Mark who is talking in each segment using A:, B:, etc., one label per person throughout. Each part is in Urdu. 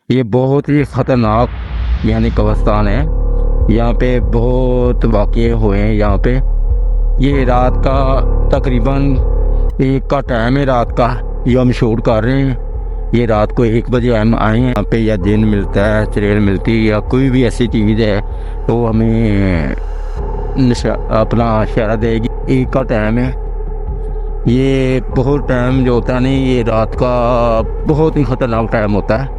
A: یہ بہت ہی خطرناک یعنی قبرستان ہے. یہاں پہ بہت واقعے ہوئے ہیں. یہاں پہ یہ رات کا تقریباً 1 کا ٹائم ہے. رات کا یہ ہم شوٹ کر رہے ہیں. یہ رات کو 1 بجے ہم آئے ہیں یہاں پہ. یا دن ملتا ہے، چڑیل ملتی ہے، یا کوئی بھی ایسی چیز ہے تو ہمیں اپنا اشارہ دے گی. 1 کا ٹائم ہے. یہ بہت ٹائم جو ہوتا ہے نہیں، یہ رات کا بہت ہی خطرناک ٹائم ہوتا ہے.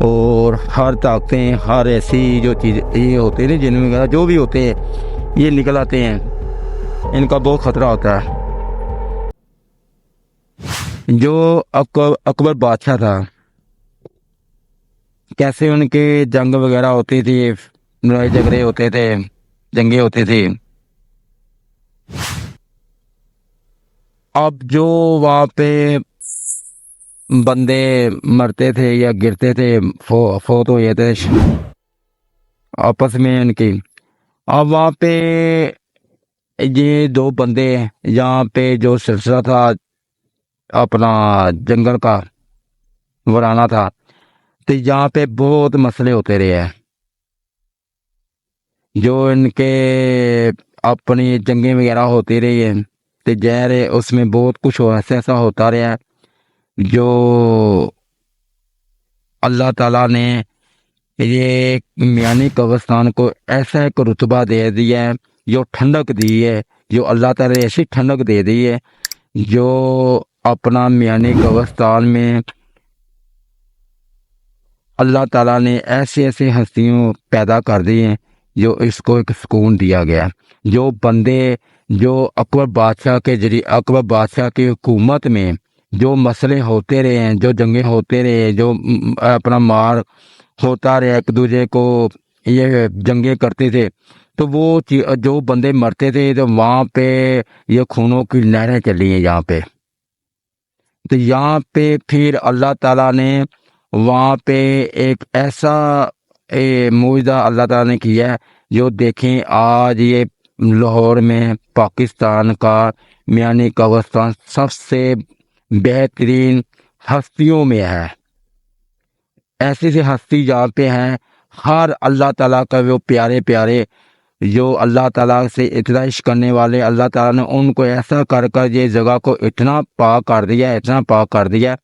A: اور ہر طاقتیں، ہر ایسی جو چیز یہ ہوتے ہیں جن وغیرہ جو بھی ہوتے ہیں یہ نکل آتے ہیں. ان کا بہت خطرہ ہوتا ہے. جو اکبر بادشاہ تھا، کیسے ان کے جنگ وغیرہ ہوتی تھی، لڑائی جھگڑے ہوتے تھے، جنگیں ہوتی تھی. اب جو وہاں پہ بندے مرتے تھے یا گرتے تھے، فوت ہوئے تھے آپس میں ان کی، اب وہاں پہ یہ 2 بندے یہاں پہ جو سلسلہ تھا اپنا جنگل کا ورانا تھا، تو یہاں پہ بہت مسئلے ہوتے رہے ہیں. جو ان کے اپنی جنگیں وغیرہ ہوتی رہی ہیں تو ظاہر ہے اس میں بہت کچھ ایسا ہوتا رہا جو اللہ تعالیٰ نے یہ میانی قبرستان کو ایسا ایک رتبہ دے دیا ہے، جو ٹھنڈک دی ہے، جو اللہ تعالیٰ نے ایسی ٹھنڈک دے دی ہے جو اپنا میانی قبرستان میں اللہ تعالیٰ نے ایسے ایسے ہستیوں پیدا کر دی ہیں جو اس کو ایک سکون دیا گیا. جو بندے جو اکبر بادشاہ کے ذریعے، اکبر بادشاہ کی حکومت میں جو مسئلے ہوتے رہے ہیں، جو جنگیں ہوتے رہے، جو اپنا مار ہوتا رہے، ایک دوسرے کو یہ جنگیں کرتے تھے، تو وہ جو بندے مرتے تھے تو وہاں پہ یہ خونوں کی نہریں چلی ہیں یہاں پہ. تو یہاں پہ پھر اللہ تعالیٰ نے وہاں پہ ایک ایسا معجزہ اللہ تعالیٰ نے کیا ہے جو دیکھیں آج یہ لاہور میں پاکستان کا میانی قبرستان سب سے بہترین ہستیوں میں ہے. ایسی سی ہستی جہاں پہ ہیں، ہر اللہ تعالیٰ کا وہ پیارے پیارے جو اللہ تعالیٰ سے اتنا عشق کرنے والے، اللہ تعالیٰ نے ان کو ایسا کر یہ جگہ کو اتنا پاک کر دیا، اتنا پاک کر دیا،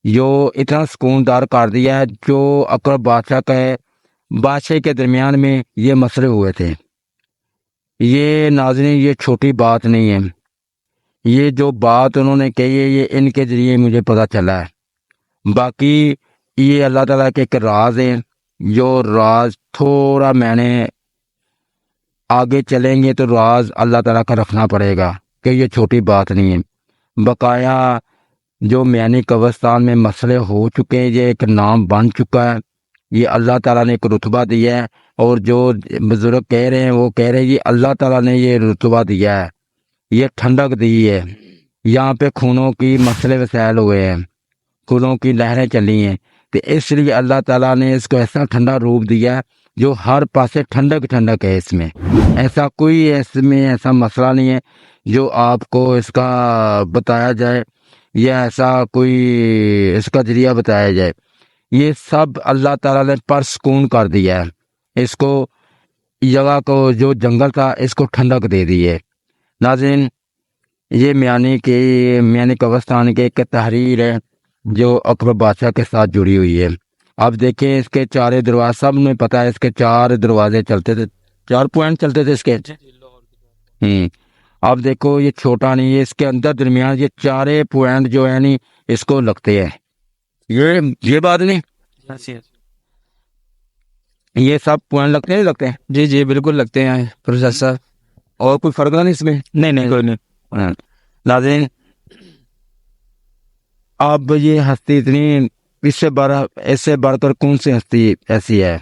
A: جو اتنا سکون دار کر دیا ہے. جو اکبر بادشاہ کے درمیان میں یہ مسئلے ہوئے تھے، یہ ناظرین یہ چھوٹی بات نہیں ہے. یہ جو بات انہوں نے کہی ہے یہ ان کے ذریعے مجھے پتہ چلا ہے. باقی یہ اللہ تعالیٰ کے ایک راز ہے، جو راز تھوڑا میں نے آگے چلیں گے تو راز اللہ تعالیٰ کا رکھنا پڑے گا کہ یہ چھوٹی بات نہیں ہے. بقایا جو میانی قبرستان میں مسئلے ہو چکے ہیں، یہ ایک نام بن چکا ہے، یہ اللہ تعالیٰ نے ایک رتبہ دیا ہے. اور جو بزرگ کہہ رہے ہیں وہ کہہ رہے ہیں یہ اللہ تعالیٰ نے یہ رتبہ دیا ہے، یہ ٹھنڈک دی ہے. یہاں پہ خونوں کی مسئلے وسائل ہوئے ہیں، خونوں کی لہریں چلی ہیں، تو اس لیے اللہ تعالیٰ نے اس کو ایسا ٹھنڈا روپ دیا ہے جو ہر پاسے ٹھنڈک ٹھنڈک ہے. اس میں ایسا کوئی ایسا مسئلہ نہیں ہے جو آپ کو اس کا بتایا جائے یا ایسا کوئی اس کا ذریعہ بتایا جائے. یہ سب اللہ تعالیٰ نے پرسکون کر دیا ہے. اس کو جگہ کو جو جنگل تھا اس کو ٹھنڈک دے دی ہے. ناظرین یہ میانی قبرستان کے ایک تحریر ہے جو اکبر بادشاہ کے ساتھ جڑی ہوئی ہے. اب دیکھیں اس کے 4 دروازے، سب میں پتہ ہے اس کے 4 دروازے چلتے تھے، 4 پوائنٹ چلتے تھے اس کے. اب دیکھو یہ چھوٹا نہیں ہے، اس کے اندر درمیان یہ 4 پوائنٹ جو ہے نہیں اس کو لگتے ہیں. یہ بات نہیں، یہ سب پوائنٹ لگتے ہیں.
B: جی جی بالکل لگتے ہیں پروفیسر صاحب.
A: اور کوئی فرق نہیں اس میں؟
B: نہیں کوئی نہیں.
A: ناظرین اب یہ ہستی اتنی اس سے بڑھ کر کون سی ہستی ایسی ہے؟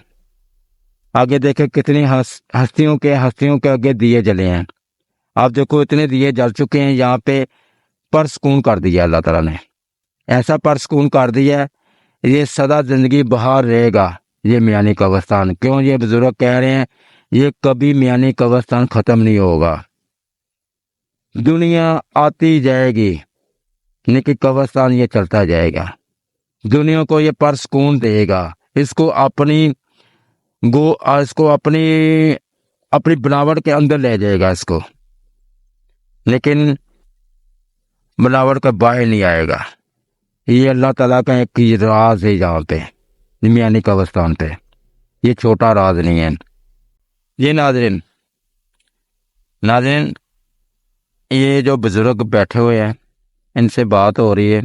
A: آگے دیکھیں کتنی ہستیوں کے آگے دیے جلے ہیں. آپ دیکھو اتنے دیے جل چکے ہیں. یہاں پہ پرسکون کر دیا اللہ تعالیٰ نے، ایسا پرسکون کر دیا یہ سدا زندگی بہار رہے گا یہ میانی قبرستان. کیوں؟ یہ بزرگ کہہ رہے ہیں یہ کبھی میانی قبرستان ختم نہیں ہوگا. دنیا آتی جائے گی لیکن قبرستان یہ چلتا جائے گا. دنیا کو یہ پرسکون دے گا، اس کو اپنی اپنی بناوٹ کے اندر لے جائے گا اس کو، لیکن بناوٹ کا باہر نہیں آئے گا۔ یہ اللہ تعالیٰ کا ایک راز ہے یہاں پہ میانی قبرستان پہ، یہ چھوٹا راز نہیں ہے۔ یہ ناظرین یہ جو بزرگ بیٹھے ہوئے ہیں ان سے بات ہو رہی ہے،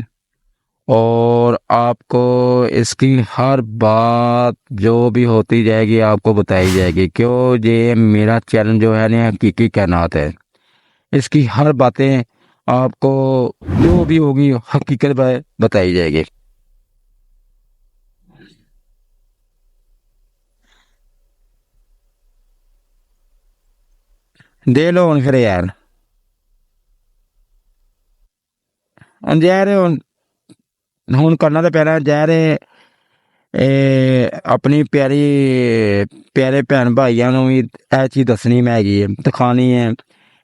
A: اور آپ کو اس کی ہر بات جو بھی ہوتی جائے گی آپ کو بتائی جائے گی، کیوں یہ میرا چینل جو ہے نا حقیقی کائنات ہے، اس کی ہر باتیں آپ کو جو بھی ہوگی حقیقت بتائی جائے گی۔ دے لو ہن پھر یار جہر ہوں کرنا تو پینا زہر اپنی پیارے بھن بھائیاں نوں بھی یہ چیز دسنی میں ہے دکھانی ہے،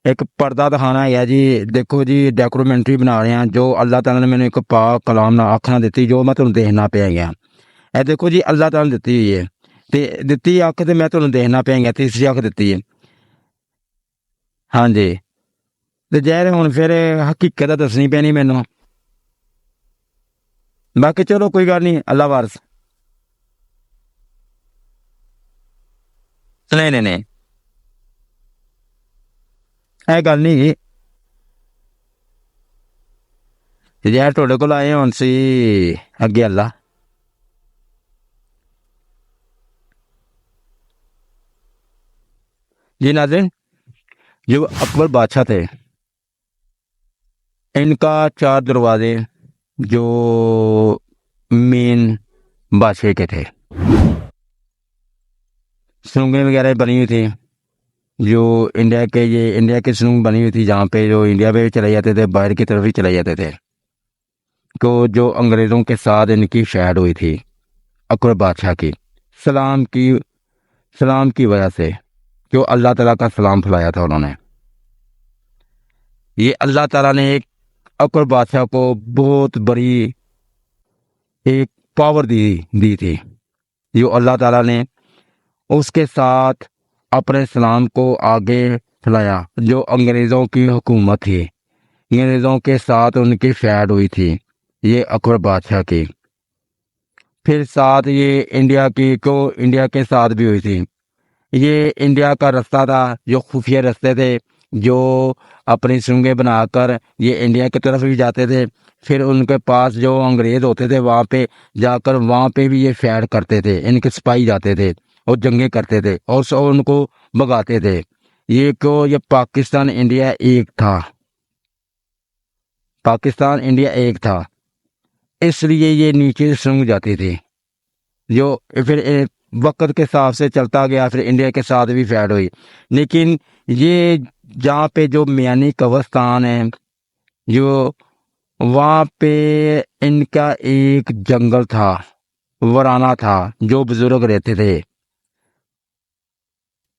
A: ایک پردہ دکھانا ہے جی۔ دیکھو جی ڈاکومنٹری بنا رہے ہیں جو اللہ تعالیٰ نے مینوں ایک پاک کلام نہ آکھنا دیتی، جو میں تمہیں دیکھنا پیا گیا۔ اے دیکھو جی اللہ تعالیٰ نے دیتی ہوئی ہے، تے دتی اکھ تے میں تمہیں دیکھنا پیا گیا، تیسری اکھ دیتی ہے۔ ہاں جی تے زہر ہن پھر حقیقت دسنی پینی مینوں، باقی چلو کوئی گل نہیں، اللہ وارث۔ نہیں اے گل نہیں یار، تھوڑے کول آئے ہون سی اگے اللہ۔ جی ناظرین، جو اکبر بادشاہ تھے ان کا 4 دروازے جو مین بادشاہ کے تھے، سرنگیں وغیرہ بنی ہوئی تھی، جو انڈیا کی سرنگ بنی ہوئی تھی جہاں پہ جو انڈیا پہ بھی چلے جاتے تھے، باہر کی طرف بھی چلے جاتے تھے، تو جو انگریزوں کے ساتھ ان کی شہر ہوئی تھی اکبر بادشاہ کی، سلام کی وجہ سے، جو اللہ تعالیٰ کا سلام پھیلایا تھا انہوں نے۔ یہ اللہ تعالیٰ نے ایک اکبر بادشاہ کو بہت بڑی ایک پاور دی تھی، جو اللہ تعالیٰ نے اس کے ساتھ اپنے سلام کو آگے پھیلایا۔ جو انگریزوں کی حکومت تھی، انگریزوں کے ساتھ ان کی فیڈ ہوئی تھی یہ اکبر بادشاہ کی، پھر ساتھ یہ انڈیا کے ساتھ بھی ہوئی تھی۔ یہ انڈیا کا رستہ تھا، جو خفیہ رستے تھے، جو اپنی سرنگیں بنا کر یہ انڈیا کی طرف بھی جاتے تھے، پھر ان کے پاس جو انگریز ہوتے تھے وہاں پہ جا کر وہاں پہ بھی یہ فیڈ کرتے تھے، ان کے سپاہی جاتے تھے اور جنگیں کرتے تھے اور ان کو بھگاتے تھے۔ یہ پاکستان انڈیا ایک تھا، اس لیے یہ نیچے سرنگ جاتی تھی، جو پھر وقت کے حساب سے چلتا گیا، پھر انڈیا کے ساتھ بھی فیڈ ہوئی۔ لیکن یہ جہاں پہ جو میانی قبرستان ہے، جو وہاں پہ ان کا ایک جنگل تھا، ورانا تھا، جو بزرگ رہتے تھے۔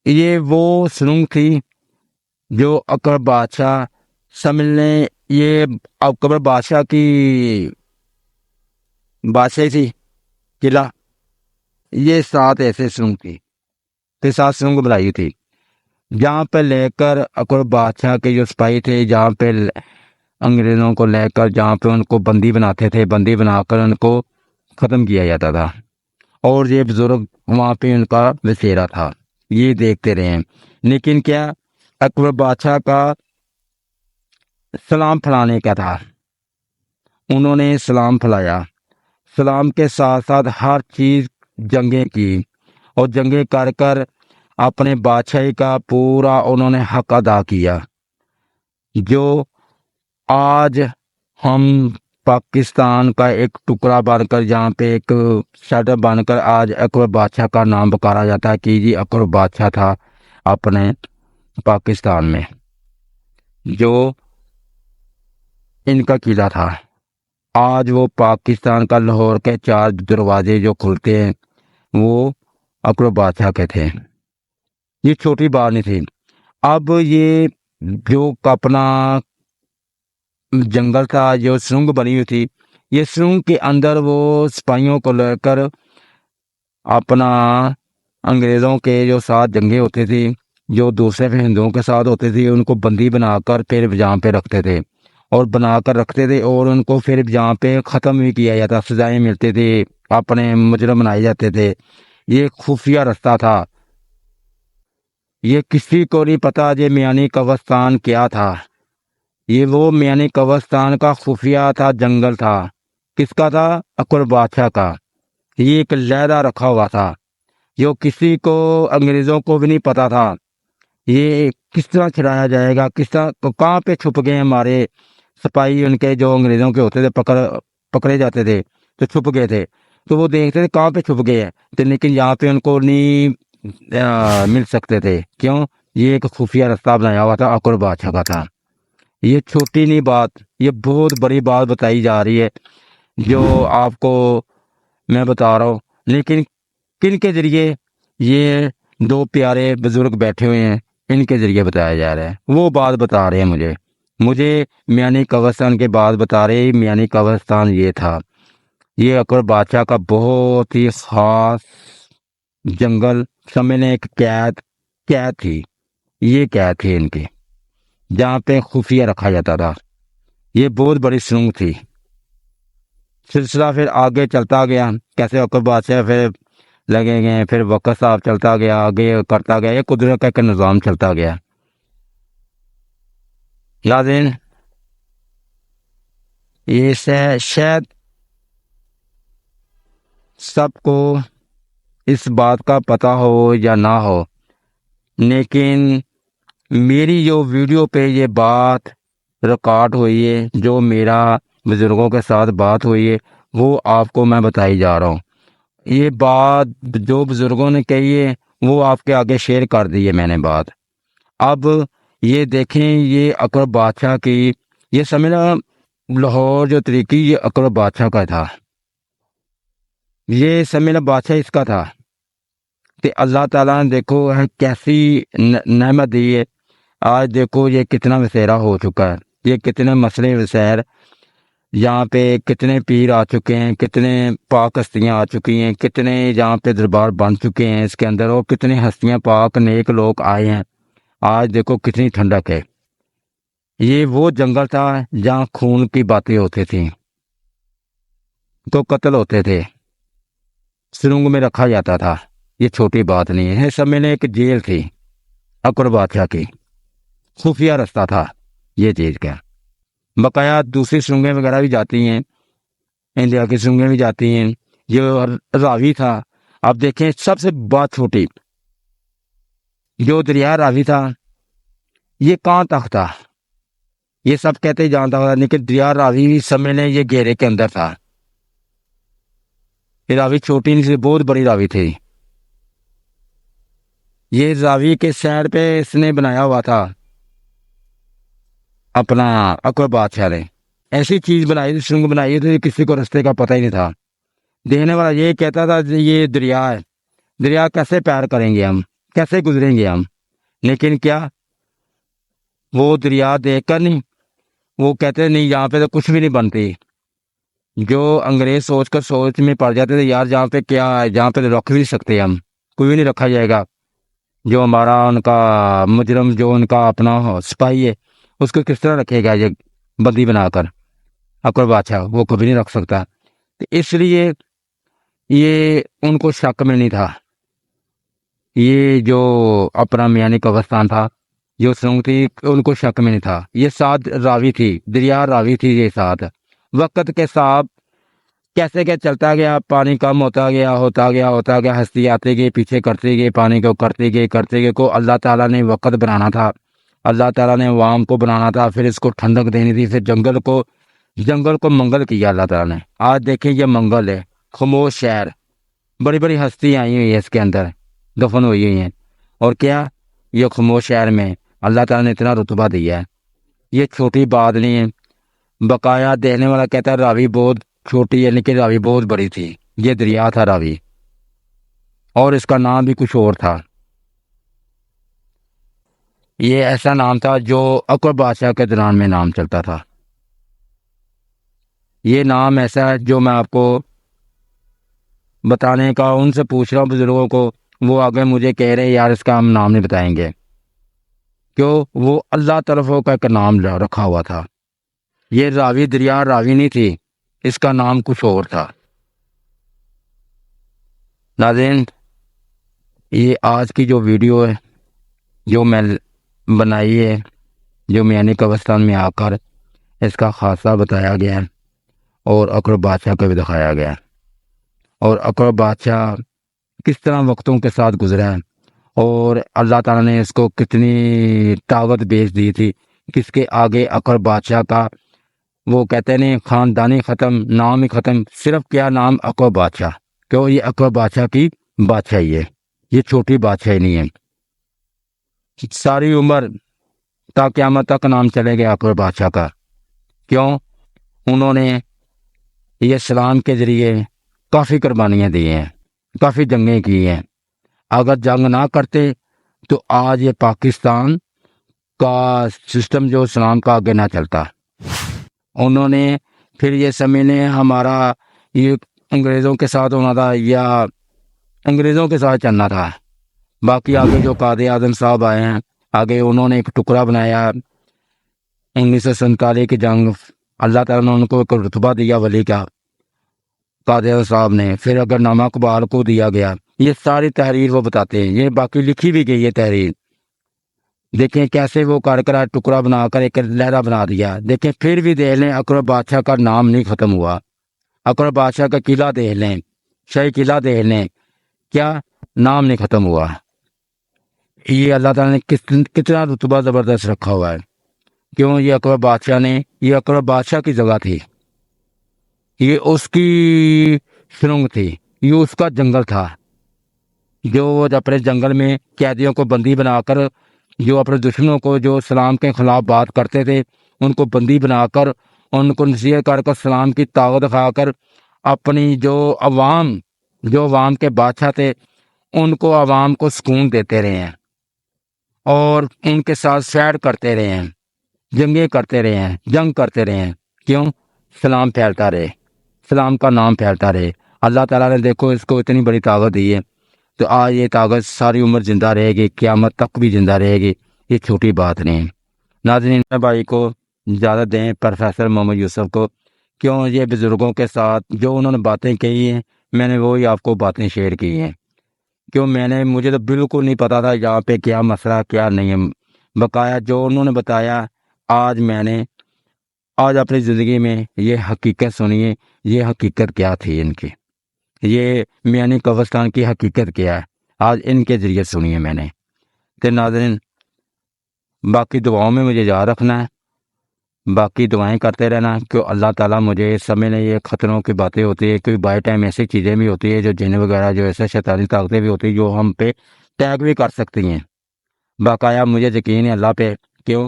A: یہ وہ سرنگ تھی جو اکبر بادشاہ سمجھ لیں، یہ اکبر بادشاہ کی بادشاہی تھی قلعہ، یہ 7 ایسے سرنگ تھی، 7 سرنگ بنائی تھی، جہاں پہ لے کر اکبر بادشاہ کے جو سپاہی تھے، جہاں پہ انگریزوں کو لے کر جہاں پہ ان کو بندی بناتے تھے، بندی بنا کر ان کو ختم کیا جاتا تھا، اور یہ بزرگ وہاں پہ ان کا بسیرا تھا، یہ دیکھتے رہے۔ لیکن کیا اکبر بادشاہ کا سلام پھیلانے کا تھا، انہوں نے سلام پھیلایا، سلام کے ساتھ ساتھ ہر چیز جنگیں کی، اور جنگیں کر کر اپنے بادشاہی کا پورا انہوں نے حق ادا کیا۔ جو آج ہم پاکستان کا ایک ٹکڑا بن کر، جہاں پہ ایک شہر بن کر آج اکبر بادشاہ کا نام پکارا جاتا ہے کہ یہ اکبر بادشاہ تھا اپنے پاکستان میں، جو ان کا قلعہ تھا۔ آج وہ پاکستان کا لاہور کے 4 دروازے جو کھلتے ہیں وہ اکبر بادشاہ کے تھے، یہ چھوٹی بات نہیں تھی۔ اب یہ جو اپنا جنگل تھا، جو سرنگ بنی ہوئی تھی، یہ سرنگ کے اندر وہ سپاہیوں کو لے کر اپنا انگریزوں کے جو ساتھ جنگیں ہوتی تھی، جو دوسرے ہندوؤں کے ساتھ ہوتی تھی، ان کو بندی بنا کر پھر جہاں پہ رکھتے تھے اور بنا کر رکھتے تھے، اور ان کو پھر جہاں پہ ختم بھی کیا جاتا، سزائیں ملتی تھی، اپنے مجرم بنائے جاتے تھے۔ یہ خفیہ رستہ تھا، یہ کسی کو نہیں پتا یہ میانی قبرستان کیا تھا۔ یہ وہ میانی قبرستان کا خفیہ تھا، جنگل تھا۔ کس کا تھا؟ اکبر بادشاہ کا۔ یہ ایک علیحدہ رکھا ہوا تھا، جو کسی کو، انگریزوں کو بھی نہیں پتا تھا یہ کس طرح چھڑایا جائے گا، کس طرح، کہاں پہ چھپ گئے ہمارے سپاہی، ان کے جو انگریزوں کے ہوتے تھے، پکڑے جاتے تھے تو چھپ گئے تھے، تو وہ دیکھتے تھے کہاں پہ چھپ گئے ہیں، تو لیکن یہاں پہ ان کو نہیں مل سکتے تھے۔ کیوں؟ یہ ایک خفیہ رستہ بنایا ہوا تھا، اکبر بادشاہ کا تھا۔ یہ چھوٹی نہیں بات، یہ بہت بڑی بات بتائی جا رہی ہے جو آپ کو میں بتا رہا ہوں۔ لیکن کن کے ذریعے؟ یہ دو پیارے بزرگ بیٹھے ہوئے ہیں، ان کے ذریعے بتایا جا رہا ہے، وہ بات بتا رہے ہیں مجھے میانی قبرستان کے بعد بتا رہے۔ میانی قبرستان یہ تھا، یہ اکبر بادشاہ کا بہت ہی خاص جنگل، سمجھنے ایک قید تھی، یہ قید تھی ان کی، جہاں پہ خفیہ رکھا جاتا تھا۔ یہ بہت بڑی سرنگ تھی۔ سلسلہ پھر آگے چلتا گیا، کیسے اکبر بادشاہ پھر لگے گئے، پھر وقت صاحب چلتا گیا، آگے کرتا گیا، یہ قدرت کا ایک نظام چلتا گیا۔ ناظرین، یہ شاید سب کو اس بات کا پتہ ہو یا نہ ہو، لیکن میری جو ویڈیو پہ یہ بات ریکارڈ ہوئی ہے، جو میرا بزرگوں کے ساتھ بات ہوئی ہے، وہ آپ کو میں بتائی جا رہا ہوں۔ یہ بات جو بزرگوں نے کہی ہے وہ آپ کے آگے شیئر کر دی ہے میں نے بات۔ اب یہ دیکھیں، یہ اکبر بادشاہ کی، یہ سمجھنا لاہور جو طریقی، یہ اکبر بادشاہ کا تھا، یہ سمجھنا بادشاہ اس کا تھا۔ کہ اللہ تعالیٰ نے دیکھو کیسی نعمت دی ہے۔ آج دیکھو یہ کتنا وسیرا ہو چکا ہے، یہ کتنے مسئلے وسیر، یہاں پہ کتنے پیر آ چکے ہیں، کتنے پاک ہستیاں آ چکی ہیں، کتنے یہاں پہ دربار بن چکے ہیں اس کے اندر، اور کتنے ہستیاں پاک نیک لوگ آئے ہیں۔ آج دیکھو کتنی ٹھنڈک ہے۔ یہ وہ جنگل تھا جہاں خون کی باتیں ہوتی تھیں، تو قتل ہوتے تھے، سرنگ میں رکھا جاتا تھا۔ یہ چھوٹی بات نہیں ہے، سب میں نے ایک جیل تھی اکبر بادشاہ کی، خفیہ رستہ تھا یہ چیز کا۔ بقایا دوسری سرنگیں وغیرہ بھی جاتی ہیں، انڈیا کی سرنگیں بھی جاتی ہیں۔ جو راوی تھا، آپ دیکھیں سب سے بات چھوٹی، جو دریا راوی تھا، یہ کہاں تک تھا؟ یہ سب کہتے ہی جانتا تھا، لیکن دریا راوی بھی سمجھ لیں یہ گھیرے کے اندر تھا۔ یہ راوی چھوٹی نہیں تھی، بہت بڑی راوی تھی۔ یہ راوی کے سائڈ پہ اس نے بنایا ہوا تھا، اپنا اکبر بادشاہ نے ایسی چیز بنائی تھی، سرنگ بنائی تھی، کسی کو رستے کا پتہ ہی نہیں تھا۔ دیکھنے والا یہ کہتا تھا یہ دریا ہے، دریا کیسے پار کریں گے ہم، کیسے گزریں گے ہم؟ لیکن کیا وہ دریا دیکھ کر نہیں، وہ کہتے نہیں یہاں پہ تو کچھ بھی نہیں بنتی۔ جو انگریز سوچ میں پڑ جاتے تھے، یار جہاں پہ کیا ہے، جہاں پہ رکھ بھی سکتے ہم، کوئی بھی نہیں رکھا جائے گا۔ جو ہمارا ان کا مجرم، جو ان کا اپنا سپاہی ہے، اس کو کس طرح رکھے گا یہ بندی بنا کر؟ اکبر بادشاہ وہ کبھی نہیں رکھ سکتا۔ تو اس لیے یہ ان کو شک میں نہیں تھا۔ یہ جو اپنا میانی قبرستان تھا، جو سرنگ تھی، ان کو شک میں نہیں تھا۔ یہ ساتھ راوی تھی، دریا راوی تھی یہ ساتھ۔ وقت کے ساتھ کیسے کہ چلتا گیا، پانی کم ہوتا گیا، ہستی آتے گئی، پیچھے کرتے گئے، پانی کو کرتے گئے کو اللہ تعالیٰ نے وقت بنانا تھا، اللہ تعالیٰ نے عوام کو بنانا تھا، پھر اس کو ٹھنڈک دینی تھی، پھر جنگل کو منگل کیا اللہ تعالیٰ نے۔ آج دیکھیں یہ منگل ہے، خاموش شہر، بڑی بڑی ہستی آئی ہوئی ہے اس کے اندر، دفن ہوئی ہیں، اور کیا یہ خاموش شہر میں اللہ تعالیٰ نے اتنا رتبہ دیا ہے۔ یہ چھوٹی بات نہیں ہے۔ بقایا دیکھنے والا کہتا ہے راوی بہت چھوٹی ہے، لیکن راوی بہت بڑی تھی۔ یہ دریا تھا راوی، اور اس کا نام بھی کچھ اور تھا۔ یہ ایسا نام تھا جو اکبر بادشاہ کے دوران میں نام چلتا تھا۔ یہ نام ایسا ہے جو میں آپ کو بتانے کا ان سے پوچھ رہا ہوں بزرگوں کو، وہ آگے مجھے کہہ رہے یار اس کا ہم نام نہیں بتائیں گے، کیوں؟ وہ اللہ طرف کا ایک نام رکھا ہوا تھا، یہ راوی دریا راوی نہیں تھی، اس کا نام کچھ اور تھا۔ ناظرین، یہ آج کی جو ویڈیو ہے جو میں بنائی ہے، جو میانی قبرستان میں آ کر اس کا خاصہ بتایا گیا ہے اور اکبر بادشاہ کو بھی دکھایا گیا ہے، اور اکبر بادشاہ کس طرح وقتوں کے ساتھ گزرا ہے، اور اللہ تعالیٰ نے اس کو کتنی طاقت بیچ دی تھی، کس کے آگے اکبر بادشاہ کا وہ کہتے ہیں خاندانی ختم، نام ہی ختم، صرف کیا نام اکبر بادشاہ، کیوں؟ یہ اکبر بادشاہ کی بادشاہی ہے، یہ چھوٹی بادشاہی نہیں ہے، ساری عمر تا قیامت تک نام چلے گا اکبر بادشاہ کا، کیوں؟ انہوں نے یہ اسلام کے ذریعے کافی قربانیاں دی ہیں، کافی جنگیں کی ہیں، اگر جنگ نہ کرتے تو آج یہ پاکستان کا سسٹم جو اسلام کا آگے نہ چلتا۔ انہوں نے پھر یہ سمجھنے ہمارا یہ انگریزوں کے ساتھ ہونا تھا یا انگریزوں کے ساتھ چلنا تھا، باقی آگے جو قائد اعظم صاحب آئے ہیں آگے انہوں نے ایک ٹکڑا بنایا 1947 کی جنگ، اللہ تعالیٰ نے ان کو ایک رتبہ دیا ولی کا، قائد اعظم صاحب نے، پھر اگر نامہ اقبال کو دیا گیا، یہ ساری تحریر وہ بتاتے ہیں، یہ باقی لکھی بھی گئی ہے تحریر، دیکھیں کیسے وہ کر ٹکڑا بنا کر ایک لہرہ بنا دیا۔ دیکھیں پھر بھی دیکھ لیں اکبر بادشاہ کا نام نہیں ختم ہوا، اکبر بادشاہ کا قلعہ دیکھ لیں، شاہی قلعہ دیکھ لیں، کیا نام نہیں ختم ہوا؟ یہ اللہ تعالیٰ نے کتنا رتبہ زبردست رکھا ہوا ہے، کیوں؟ یہ اکبر بادشاہ نے، یہ اکبر بادشاہ کی جگہ تھی، یہ اس کی سرنگ تھی، یہ اس کا جنگل تھا، جو وہ اپنے جنگل میں قیدیوں کو بندی بنا کر، جو اپنے دشمنوں کو جو اسلام کے خلاف بات کرتے تھے ان کو بندی بنا کر، ان کو نصیحت کر اسلام کی طاقت دکھا کر، اپنی جو عوام کے بادشاہ تھے ان کو عوام کو سکون دیتے رہے ہیں، اور ان کے ساتھ سیر کرتے رہے ہیں، جنگیں کرتے رہے ہیں، جنگ کرتے رہے ہیں، کیوں؟ سلام پھیلتا رہے، سلام کا نام پھیلتا رہے۔ اللہ تعالیٰ نے دیکھو اس کو اتنی بڑی طاقت دی ہے، تو آج یہ طاقت ساری عمر زندہ رہے گی، قیامت تک بھی زندہ رہے گی، یہ چھوٹی بات نہیں۔ ناظرین، بھائی کو زیادہ دیں پروفیسر محمد یوسف کو، کیوں؟ یہ بزرگوں کے ساتھ جو انہوں نے باتیں کہی ہیں میں نے وہی آپ کو باتیں شیئر کی ہیں، کیوں؟ مجھے تو بالکل نہیں پتا تھا یہاں پہ کیا مسئلہ کیا نہیں ہے، بقایا جو انہوں نے بتایا آج اپنی زندگی میں یہ حقیقت سنیے، یہ حقیقت کیا تھی ان کی، یہ میانی قبرستان کی حقیقت کیا ہے، آج ان کے ذریعے سنیے میں نے۔ تو ناظرین، باقی دعاؤں میں مجھے یاد رکھنا ہے، باقی دعائیں کرتے رہنا، کہ اللہ تعالیٰ مجھے اس سمے نے یہ خطروں کی باتیں ہوتی ہے، کوئی بائی ٹائم ایسی چیزیں بھی ہوتی ہے جو جن وغیرہ جو ایسے شیطانی طاقتیں بھی ہوتی ہیں جو ہم پہ ٹیگ بھی کر سکتی ہیں، باقاعدہ مجھے یقین ہے اللہ پہ، کیوں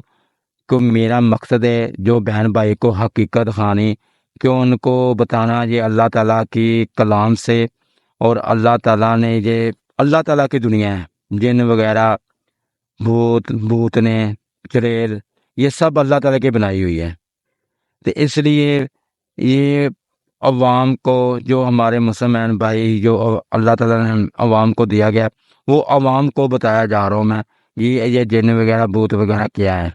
A: کہ میرا مقصد ہے جو بہن بھائی کو حقیقت دکھانی، کیوں ان کو بتانا یہ اللہ تعالیٰ کی کلام سے، اور اللہ تعالیٰ نے یہ اللہ تعالیٰ کی دنیا ہے، جن وغیرہ بھوتنے چڑیل یہ سب اللہ تعالیٰ کی بنائی ہوئی ہے، تو اس لیے یہ عوام کو، جو ہمارے مسلمان بھائی جو اللہ تعالیٰ نے عوام کو دیا گیا، وہ عوام کو بتایا جا رہا ہوں میں، یہ جن وغیرہ بھوت وغیرہ کیا ہے،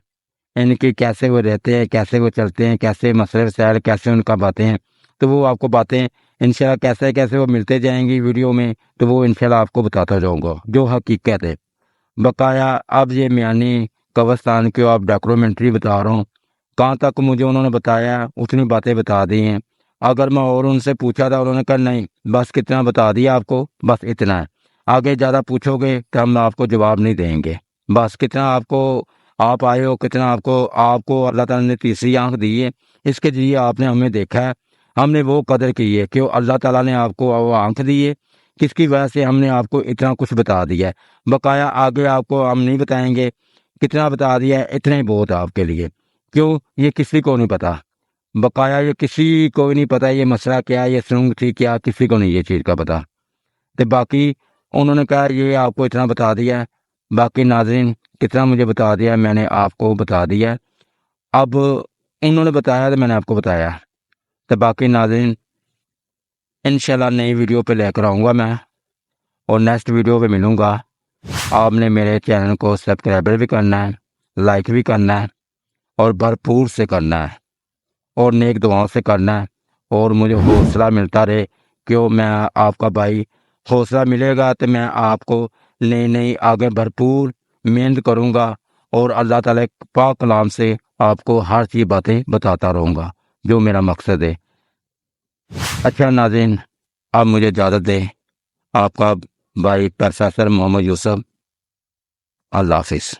A: ان کی کیسے وہ رہتے ہیں، کیسے وہ چلتے ہیں، کیسے مسئلے وسائل کیسے ان کا باتیں ہیں، تو وہ آپ کو باتیں انشاءاللہ کیسے وہ ملتے جائیں گی ویڈیو میں، تو وہ انشاءاللہ آپ کو بتاتا جاؤں گا جو حقیقت ہے۔ بقایا اب یہ میانی قبرستان کی آپ ڈاکومنٹری بتا رہا ہوں، کہاں تک مجھے انہوں نے بتایا اتنی باتیں بتا دی ہیں، اگر میں اور ان سے پوچھا تھا انہوں نے کہا نہیں بس کتنا بتا دیا آپ کو، بس اتنا ہے، آگے زیادہ پوچھو گے تو ہم آپ کو جواب نہیں دیں گے، بس کتنا آپ آئے ہو، کتنا آپ کو اللہ تعالیٰ نے تیسری آنکھ دی ہے، اس کے ذریعے آپ نے ہمیں دیکھا ہے، ہم نے وہ قدر کی ہے کہ اللہ تعالیٰ نے آپ کو وہ آنکھ دی ہے، کس کی وجہ سے ہم نے آپ کو اتنا کچھ بتا دیا ہے، بقایا آگے آپ کو ہم نہیں بتائیں گے، کتنا بتا دیا ہے اتنا ہی بہت ہے آپ کے لیے، کیوں؟ یہ کسی کو نہیں پتا، بقایا یہ کسی کو نہیں پتا یہ مسئلہ کیا، یہ سرنگ تھی کیا، کسی کو نہیں یہ چیز کا پتا، تو باقی انہوں نے کہا یہ آپ کو اتنا بتا دیا ہے، باقی ناظرین کتنا مجھے بتا دیا میں نے آپ کو بتا دیا ہے، اب انہوں نے بتایا تو میں نے آپ کو بتایا، تو باقی ناظرین انشاءاللہ نئی ویڈیو پہ لے کر آؤں گا میں، اور نیکسٹ ویڈیو پہ ملوں گا۔ آپ نے میرے چینل کو سبسکرائبر بھی کرنا ہے، لائک بھی کرنا ہے، اور بھرپور سے کرنا ہے، اور نیک دعاؤں سے کرنا ہے، اور مجھے حوصلہ ملتا رہے کہ میں آپ کا بھائی، حوصلہ ملے گا تو میں آپ کو نئی آگے بھرپور محنت کروں گا، اور اللہ تعالیٰ کے پاک کلام سے آپ کو ہر چیز باتیں بتاتا رہوں گا جو میرا مقصد ہے۔ اچھا ناظرین، آپ مجھے اجازت دیں، آپ کا بھائی پروفیسر محمد یوسف، اللہ حافظ۔